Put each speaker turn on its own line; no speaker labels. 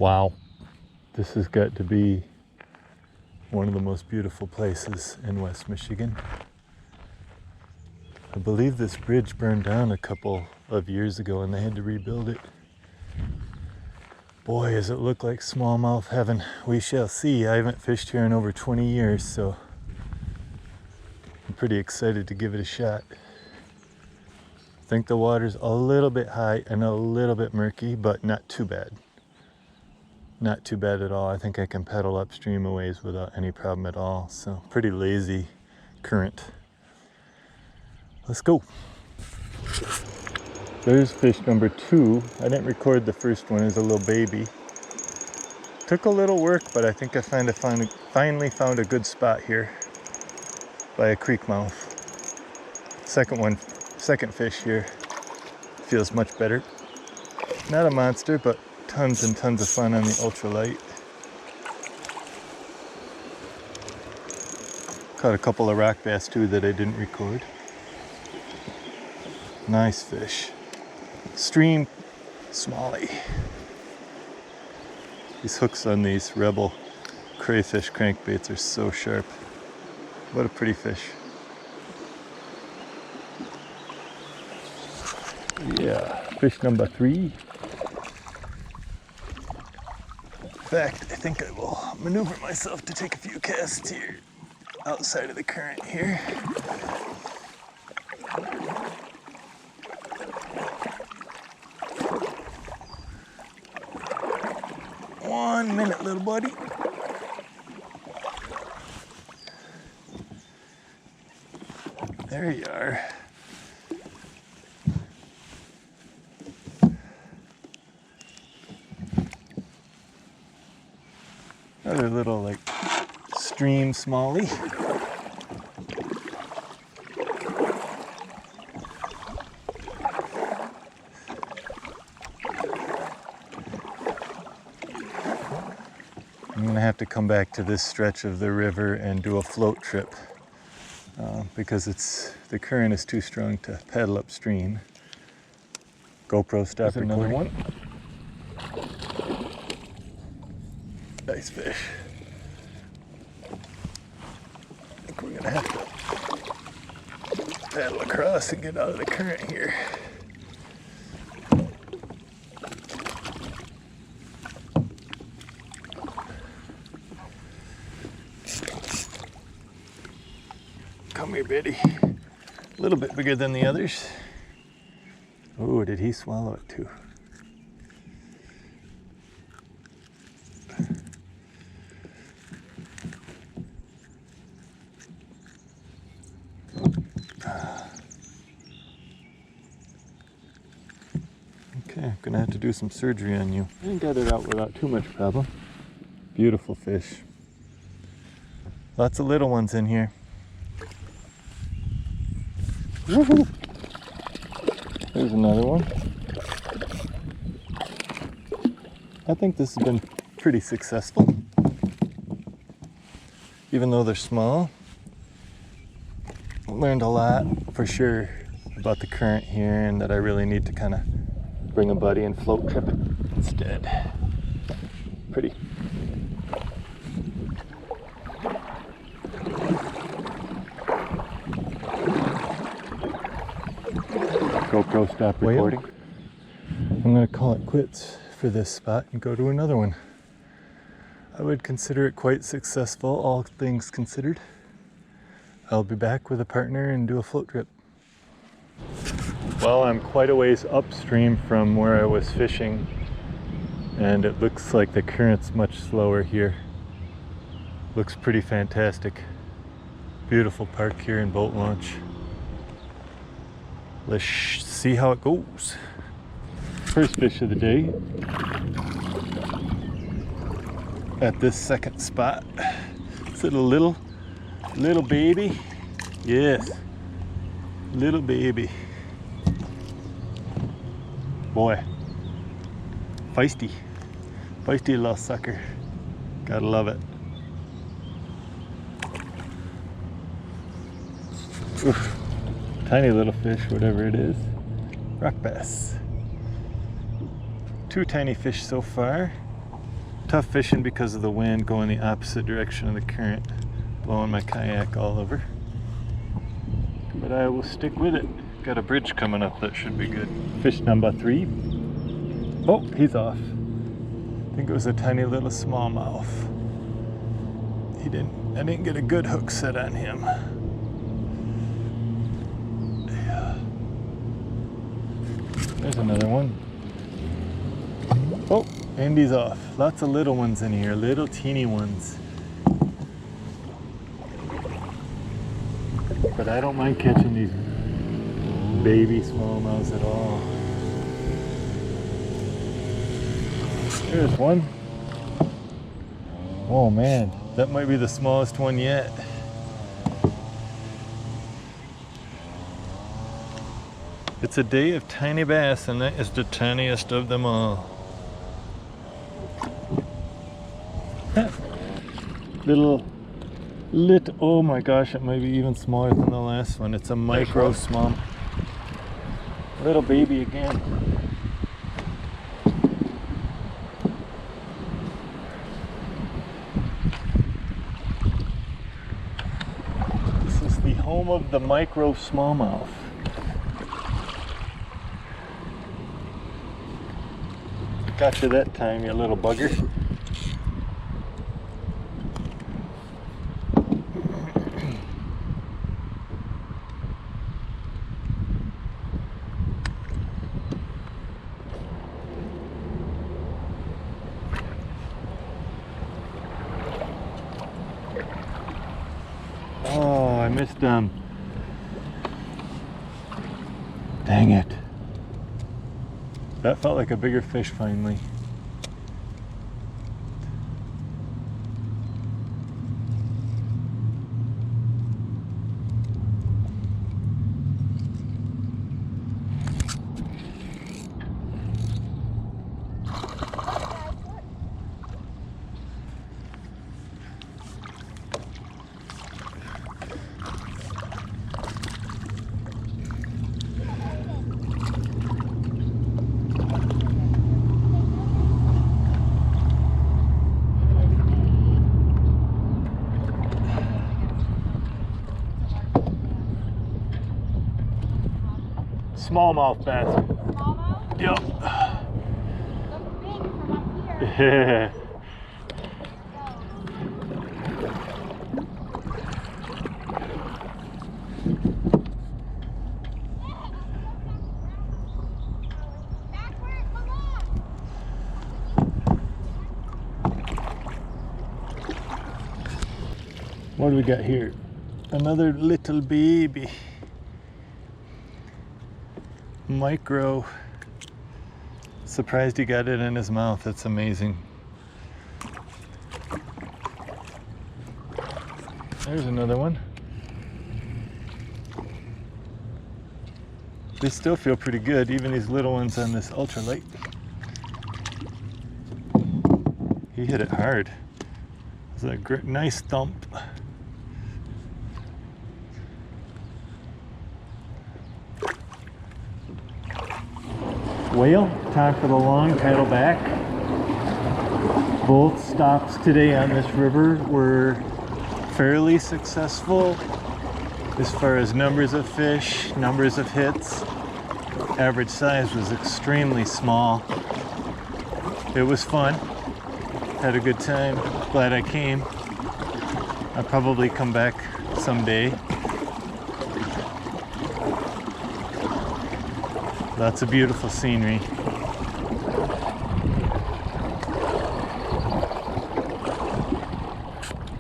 Wow, this has got to be one of the most beautiful places in West Michigan. I believe this bridge burned down a couple of years ago and they had to rebuild it. Boy, does it look like smallmouth heaven. We shall see. I haven't fished here in over 20 years, so I'm pretty excited to give it a shot. I think the water's a little bit high and a little bit murky, but not too bad. Not too bad at all. I think I can paddle upstream a ways without any problem at all. So pretty lazy current. Let's go. There's fish number 2. I didn't record the first one as a little baby. Took a little work, but I think I finally found a good spot here by a creek mouth. Second fish here. Feels much better. Not a monster, but tons and tons of fun on the ultralight. Caught a couple of rock bass too that I didn't record. Nice fish. Stream smallie. These hooks on these Rebel crayfish crankbaits are so sharp. What a pretty fish. Yeah, fish number 3. In fact, I think I will maneuver myself to take a few casts here outside of the current here. One minute, little buddy. There you are. Another little like stream smallie. I'm gonna have to come back to this stretch of the river and do a float trip because the current is too strong to paddle upstream. GoPro stop recording. Another one. Nice fish. I think we're gonna have to paddle across and get out of the current here. Come here, Betty. A little bit bigger than the others. Oh, did he swallow it too? Okay, I'm gonna have to do some surgery on you. I got it out without too much problem. Beautiful fish. Lots of little ones in here. Woohoo! There's another one. I think this has been pretty successful. Even though they're small, learned a lot for sure about the current here and that I really need to kind of bring a buddy and float trip it instead. Pretty. GoPro stop recording. I'm going to call it quits for this spot and go to another one. I would consider it quite successful, all things considered. I'll be back with a partner and do a float trip. Well, I'm quite a ways upstream from where I was fishing, and it looks like the current's much slower here. Looks pretty fantastic. Beautiful park here and boat launch. Let's see how it goes. First fish of the day at this second spot. Is it a little baby? Yes, little baby. Boy, feisty little sucker. Gotta love it. Oof. Tiny little fish, whatever it is. Rock bass. 2 tiny fish so far. Tough fishing because of the wind going the opposite direction of the current, blowing my kayak all over. But I will stick with it. Got a bridge coming up, that should be good. Fish number 3. Oh, he's off. I think it was a tiny little smallmouth. I didn't get a good hook set on him. Yeah. There's another one. Oh, and he's off. Lots of little ones in here, little teeny ones. But I don't mind catching these baby smallmouths at all. There's one. Oh man, that might be the smallest one yet. It's a day of tiny bass, and that is the tiniest of them all. Little, oh my gosh, it might be even smaller than the last one. It's a micro small, little baby again. This is the home of the micro smallmouth. Got you that time, you little bugger. Oh, I missed them. Dang it. That felt like a bigger fish finally. Smallmouth bass. Smallmouth? Yep.
Looks big from up here.
Yeah. What do we got here? Another little baby. Micro. Surprised he got it in his mouth. That's amazing. There's another one. They still feel pretty good, even these little ones on this ultralight. He hit it hard. It was a great, nice thump. Whale, time for the long paddle back. Both stops today on this river were fairly successful as far as numbers of fish, numbers of hits. Average size was extremely small. It was fun. Had a good time. Glad I came. I'll probably come back someday. Lots of beautiful scenery.